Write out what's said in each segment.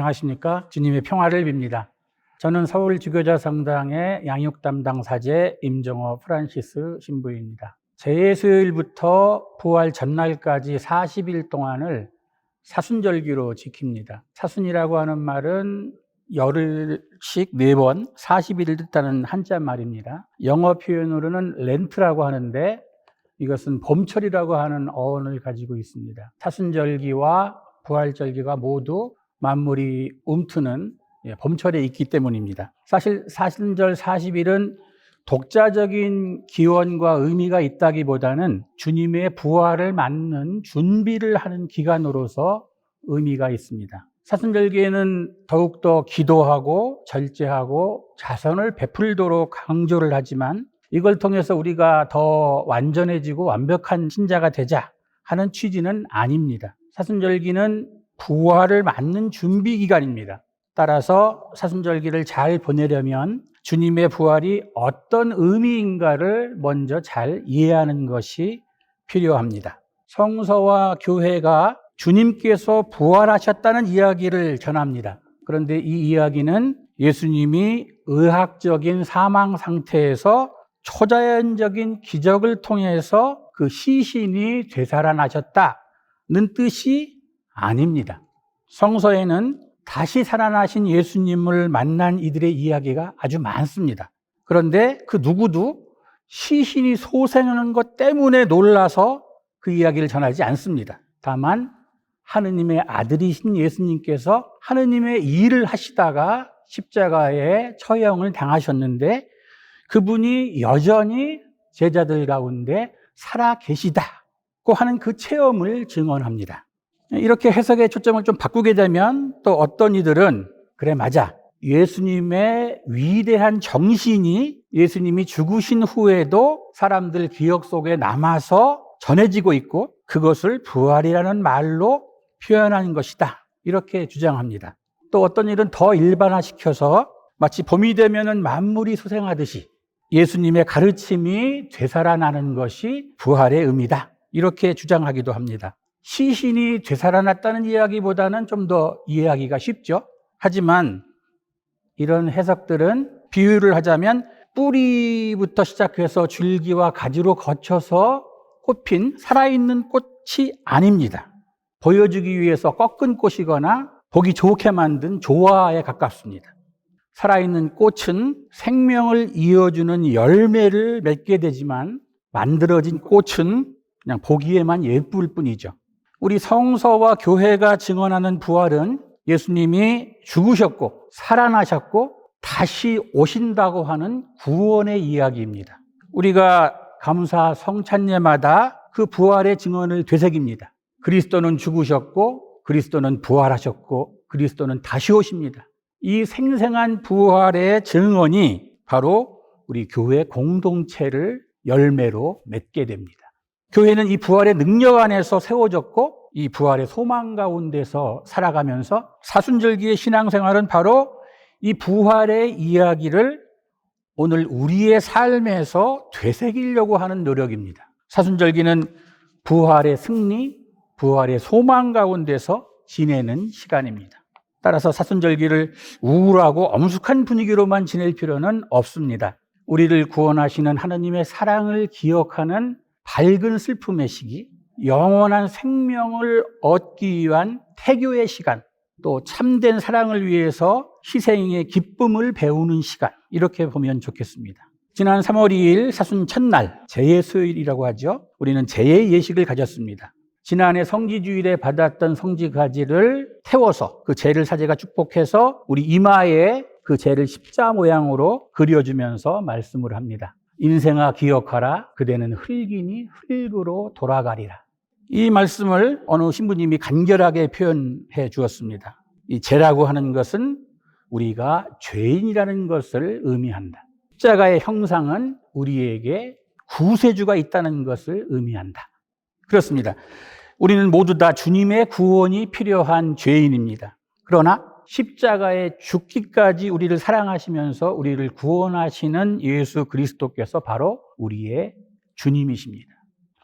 안녕하십니까. 주님의 평화를 빕니다. 저는 서울 지교자 성당의 양육 담당 사제 임정호 프란시스 신부입니다. 제예수일부터 부활 전날까지 40일 동안을 사순절기로 지킵니다. 사순이라고 하는 말은 열흘씩 4번 40일을 뜻하는 한자 말입니다. 영어 표현으로는 렌트라고 하는데 이것은 봄철이라고 하는 어원을 가지고 있습니다. 사순절기와 부활절기가 모두 만물이 움트는 봄철에 있기 때문입니다. 사실 사순절 40일은 독자적인 기원과 의미가 있다기보다는 주님의 부활을 맞는 준비를 하는 기간으로서 의미가 있습니다. 사순절기에는 더욱더 기도하고 절제하고 자선을 베풀도록 강조를 하지만 이걸 통해서 우리가 더 완전해지고 완벽한 신자가 되자 하는 취지는 아닙니다. 사순절기는 부활을 맞는 준비 기간입니다. 따라서 사순절기를 잘 보내려면 주님의 부활이 어떤 의미인가를 먼저 잘 이해하는 것이 필요합니다. 성서와 교회가 주님께서 부활하셨다는 이야기를 전합니다. 그런데 이 이야기는 예수님이 의학적인 사망 상태에서 초자연적인 기적을 통해서 그 시신이 되살아나셨다는 뜻이 아닙니다. 성서에는 다시 살아나신 예수님을 만난 이들의 이야기가 아주 많습니다. 그런데 그 누구도 시신이 소생하는 것 때문에 놀라서 그 이야기를 전하지 않습니다. 다만 하느님의 아들이신 예수님께서 하느님의 일을 하시다가 십자가에 처형을 당하셨는데 그분이 여전히 제자들 가운데 살아 계시다고 하는 그 체험을 증언합니다. 이렇게 해석의 초점을 좀 바꾸게 되면 또 어떤 이들은 그래 맞아, 예수님의 위대한 정신이 예수님이 죽으신 후에도 사람들 기억 속에 남아서 전해지고 있고 그것을 부활이라는 말로 표현한 것이다, 이렇게 주장합니다. 또 어떤 일은 더 일반화시켜서 마치 봄이 되면은 만물이 소생하듯이 예수님의 가르침이 되살아나는 것이 부활의 의미다, 이렇게 주장하기도 합니다. 시신이 되살아났다는 이야기보다는 좀 더 이해하기가 쉽죠. 하지만 이런 해석들은 비유를 하자면 뿌리부터 시작해서 줄기와 가지로 거쳐서 꽃핀 살아있는 꽃이 아닙니다. 보여주기 위해서 꺾은 꽃이거나 보기 좋게 만든 조화에 가깝습니다. 살아있는 꽃은 생명을 이어주는 열매를 맺게 되지만 만들어진 꽃은 그냥 보기에만 예쁠 뿐이죠. 우리 성서와 교회가 증언하는 부활은 예수님이 죽으셨고 살아나셨고 다시 오신다고 하는 구원의 이야기입니다. 우리가 감사 성찬예마다 그 부활의 증언을 되새깁니다. 그리스도는 죽으셨고 그리스도는 부활하셨고 그리스도는 다시 오십니다. 이 생생한 부활의 증언이 바로 우리 교회 공동체를 열매로 맺게 됩니다. 교회는 이 부활의 능력 안에서 세워졌고 이 부활의 소망 가운데서 살아가면서 사순절기의 신앙생활은 바로 이 부활의 이야기를 오늘 우리의 삶에서 되새기려고 하는 노력입니다. 사순절기는 부활의 승리, 부활의 소망 가운데서 지내는 시간입니다. 따라서 사순절기를 우울하고 엄숙한 분위기로만 지낼 필요는 없습니다. 우리를 구원하시는 하나님의 사랑을 기억하는 밝은 슬픔의 시기, 영원한 생명을 얻기 위한 태교의 시간, 또 참된 사랑을 위해서 희생의 기쁨을 배우는 시간, 이렇게 보면 좋겠습니다. 지난 3월 2일 사순 첫날 제예수일이라고 하죠. 우리는 제예 예식을 가졌습니다. 지난해 성지주일에 받았던 성지가지를 태워서 그 제를 사제가 축복해서 우리 이마에 그 제를 십자 모양으로 그려주면서 말씀을 합니다. 인생아 기억하라, 그대는 흙이니 흙으로 돌아가리라. 이 말씀을 어느 신부님이 간결하게 표현해 주었습니다. 이 죄라고 하는 것은 우리가 죄인이라는 것을 의미한다. 십자가의 형상은 우리에게 구세주가 있다는 것을 의미한다. 그렇습니다. 우리는 모두 다 주님의 구원이 필요한 죄인입니다. 그러나 십자가에 죽기까지 우리를 사랑하시면서 우리를 구원하시는 예수 그리스도께서 바로 우리의 주님이십니다.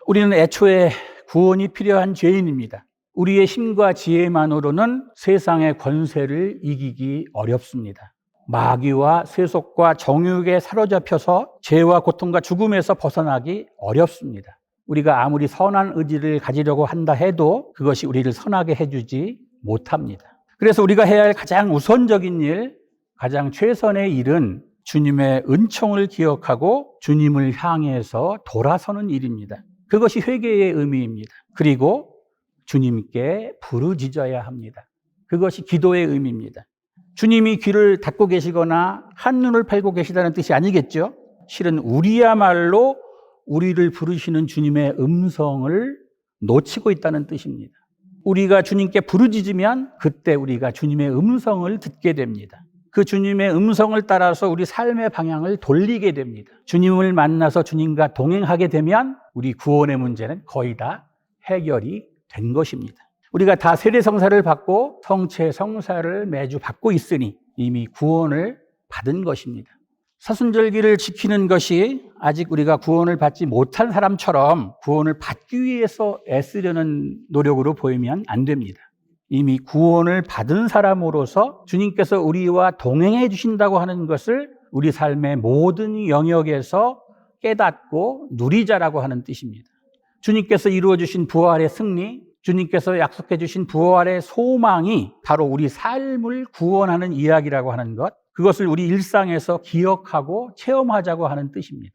우리는 애초에 구원이 필요한 죄인입니다. 우리의 힘과 지혜만으로는 세상의 권세를 이기기 어렵습니다. 마귀와 세속과 정욕에 사로잡혀서 죄와 고통과 죽음에서 벗어나기 어렵습니다. 우리가 아무리 선한 의지를 가지려고 한다 해도 그것이 우리를 선하게 해주지 못합니다. 그래서 우리가 해야 할 가장 우선적인 일, 가장 최선의 일은 주님의 은총을 기억하고 주님을 향해서 돌아서는 일입니다. 그것이 회개의 의미입니다. 그리고 주님께 부르짖어야 합니다. 그것이 기도의 의미입니다. 주님이 귀를 닫고 계시거나 한눈을 팔고 계시다는 뜻이 아니겠죠? 실은 우리야말로 우리를 부르시는 주님의 음성을 놓치고 있다는 뜻입니다. 우리가 주님께 부르짖으면 그때 우리가 주님의 음성을 듣게 됩니다. 그 주님의 음성을 따라서 우리 삶의 방향을 돌리게 됩니다. 주님을 만나서 주님과 동행하게 되면 우리 구원의 문제는 거의 다 해결이 된 것입니다. 우리가 다 세례성사를 받고 성체 성사를 매주 받고 있으니 이미 구원을 받은 것입니다. 사순절기를 지키는 것이 아직 우리가 구원을 받지 못한 사람처럼 구원을 받기 위해서 애쓰려는 노력으로 보이면 안 됩니다. 이미 구원을 받은 사람으로서 주님께서 우리와 동행해 주신다고 하는 것을 우리 삶의 모든 영역에서 깨닫고 누리자라고 하는 뜻입니다. 주님께서 이루어 주신 부활의 승리, 주님께서 약속해 주신 부활의 소망이 바로 우리 삶을 구원하는 이야기라고 하는 것, 그것을 우리 일상에서 기억하고 체험하자고 하는 뜻입니다.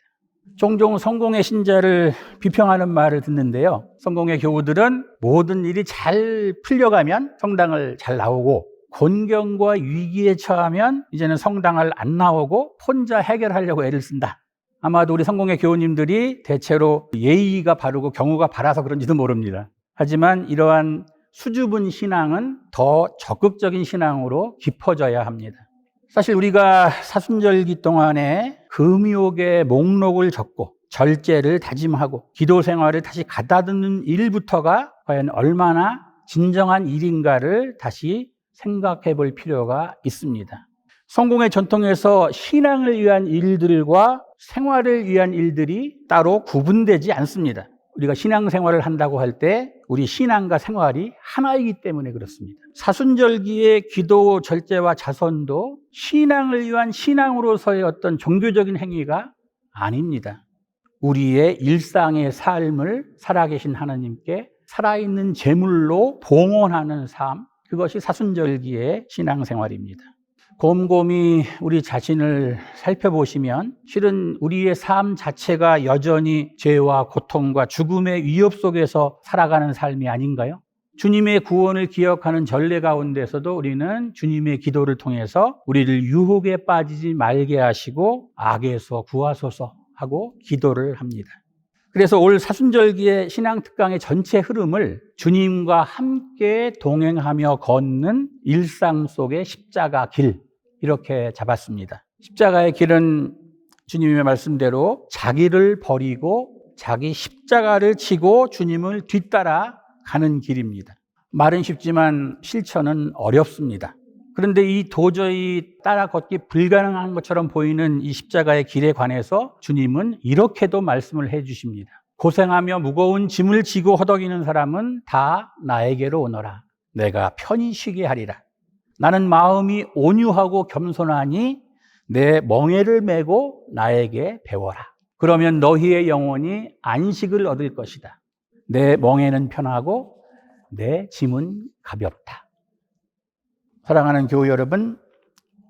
종종 성공의 신자를 비평하는 말을 듣는데요. 성공의 교우들은 모든 일이 잘 풀려가면 성당을 잘 나오고 곤경과 위기에 처하면 이제는 성당을 안 나오고 혼자 해결하려고 애를 쓴다. 아마도 우리 성공의 교우님들이 대체로 예의가 바르고 경우가 바라서 그런지도 모릅니다. 하지만 이러한 수줍은 신앙은 더 적극적인 신앙으로 깊어져야 합니다. 사실 우리가 사순절기 동안에 금욕의 목록을 적고 절제를 다짐하고 기도 생활을 다시 가다듬는 일부터가 과연 얼마나 진정한 일인가를 다시 생각해 볼 필요가 있습니다. 성공의 전통에서 신앙을 위한 일들과 생활을 위한 일들이 따로 구분되지 않습니다. 우리가 신앙생활을 한다고 할 때 우리 신앙과 생활이 하나이기 때문에 그렇습니다. 사순절기의 기도, 절제와 자선도 신앙을 위한 신앙으로서의 어떤 종교적인 행위가 아닙니다. 우리의 일상의 삶을 살아계신 하나님께 살아있는 제물로 봉헌하는 삶, 그것이 사순절기의 신앙생활입니다. 곰곰이 우리 자신을 살펴보시면 실은 우리의 삶 자체가 여전히 죄와 고통과 죽음의 위협 속에서 살아가는 삶이 아닌가요? 주님의 구원을 기억하는 전례 가운데서도 우리는 주님의 기도를 통해서 우리를 유혹에 빠지지 말게 하시고 악에서 구하소서 하고 기도를 합니다. 그래서 올 사순절기의 신앙특강의 전체 흐름을 주님과 함께 동행하며 걷는 일상 속의 십자가 길, 이렇게 잡았습니다. 십자가의 길은 주님의 말씀대로 자기를 버리고 자기 십자가를 지고 주님을 뒤따라 가는 길입니다. 말은 쉽지만 실천은 어렵습니다. 그런데 이 도저히 따라 걷기 불가능한 것처럼 보이는 이 십자가의 길에 관해서 주님은 이렇게도 말씀을 해 주십니다. 고생하며 무거운 짐을 지고 허덕이는 사람은 다 나에게로 오너라. 내가 편히 쉬게 하리라. 나는 마음이 온유하고 겸손하니 내 멍에를 메고 나에게 배워라. 그러면 너희의 영혼이 안식을 얻을 것이다. 내 멍에는 편하고 내 짐은 가볍다. 사랑하는 교우 여러분,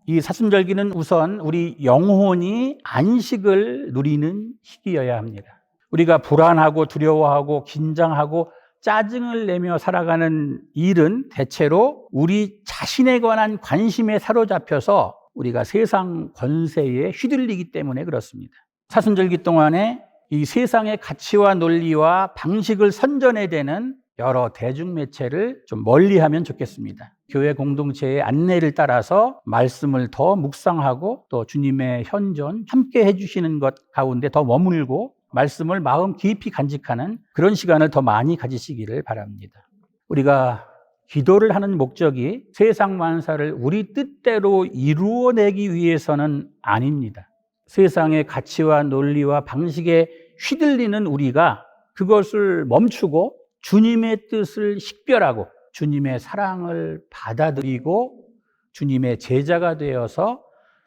이 사순절기는 우선 우리 영혼이 안식을 누리는 시기여야 합니다. 우리가 불안하고 두려워하고 긴장하고 짜증을 내며 살아가는 일은 대체로 우리 자신에 관한 관심에 사로잡혀서 우리가 세상 권세에 휘둘리기 때문에 그렇습니다. 사순절기 동안에 이 세상의 가치와 논리와 방식을 선전해대는 여러 대중매체를 좀 멀리하면 좋겠습니다. 교회 공동체의 안내를 따라서 말씀을 더 묵상하고 또 주님의 현존 함께 해주시는 것 가운데 더 머물고 말씀을 마음 깊이 간직하는 그런 시간을 더 많이 가지시기를 바랍니다. 우리가 기도를 하는 목적이 세상 만사를 우리 뜻대로 이루어내기 위해서는 아닙니다. 세상의 가치와 논리와 방식에 휘둘리는 우리가 그것을 멈추고 주님의 뜻을 식별하고 주님의 사랑을 받아들이고 주님의 제자가 되어서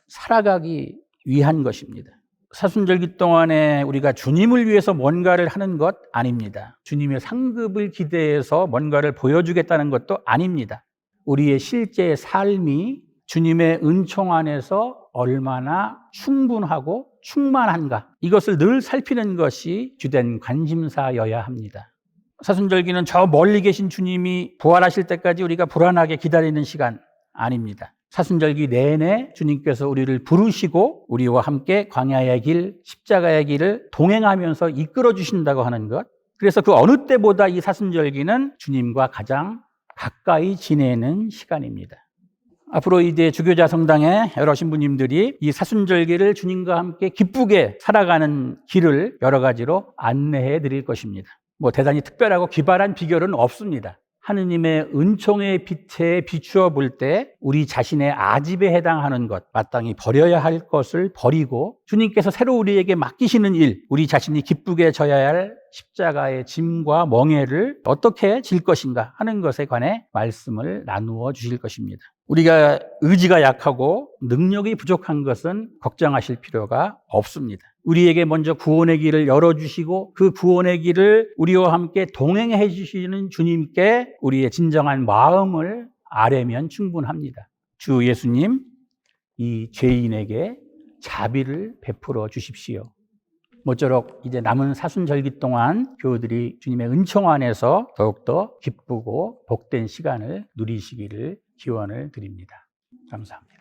살아가기 위한 것입니다. 사순절기 동안에 우리가 주님을 위해서 뭔가를 하는 것 아닙니다. 주님의 상급을 기대해서 뭔가를 보여주겠다는 것도 아닙니다. 우리의 실제 삶이 주님의 은총 안에서 얼마나 충분하고 충만한가, 이것을 늘 살피는 것이 주된 관심사여야 합니다. 사순절기는 저 멀리 계신 주님이 부활하실 때까지 우리가 불안하게 기다리는 시간 아닙니다. 사순절기 내내 주님께서 우리를 부르시고 우리와 함께 광야의 길, 십자가의 길을 동행하면서 이끌어 주신다고 하는 것. 그래서 그 어느 때보다 이 사순절기는 주님과 가장 가까이 지내는 시간입니다. 앞으로 이제 주교자 성당의 여러 신부님들이 이 사순절기를 주님과 함께 기쁘게 살아가는 길을 여러 가지로 안내해 드릴 것입니다. 대단히 특별하고 기발한 비결은 없습니다. 하느님의 은총의 빛에 비추어 볼 때 우리 자신의 아집에 해당하는 것, 마땅히 버려야 할 것을 버리고 주님께서 새로 우리에게 맡기시는 일, 우리 자신이 기쁘게 져야 할 십자가의 짐과 멍에를 어떻게 질 것인가 하는 것에 관해 말씀을 나누어 주실 것입니다. 우리가 의지가 약하고 능력이 부족한 것은 걱정하실 필요가 없습니다. 우리에게 먼저 구원의 길을 열어주시고 그 구원의 길을 우리와 함께 동행해 주시는 주님께 우리의 진정한 마음을 아뢰면 충분합니다. 주 예수님, 이 죄인에게 자비를 베풀어 주십시오. 모쪼록 이제 남은 사순절기 동안 교우들이 주님의 은총 안에서 더욱더 기쁘고 복된 시간을 누리시기를 기원을 드립니다. 감사합니다.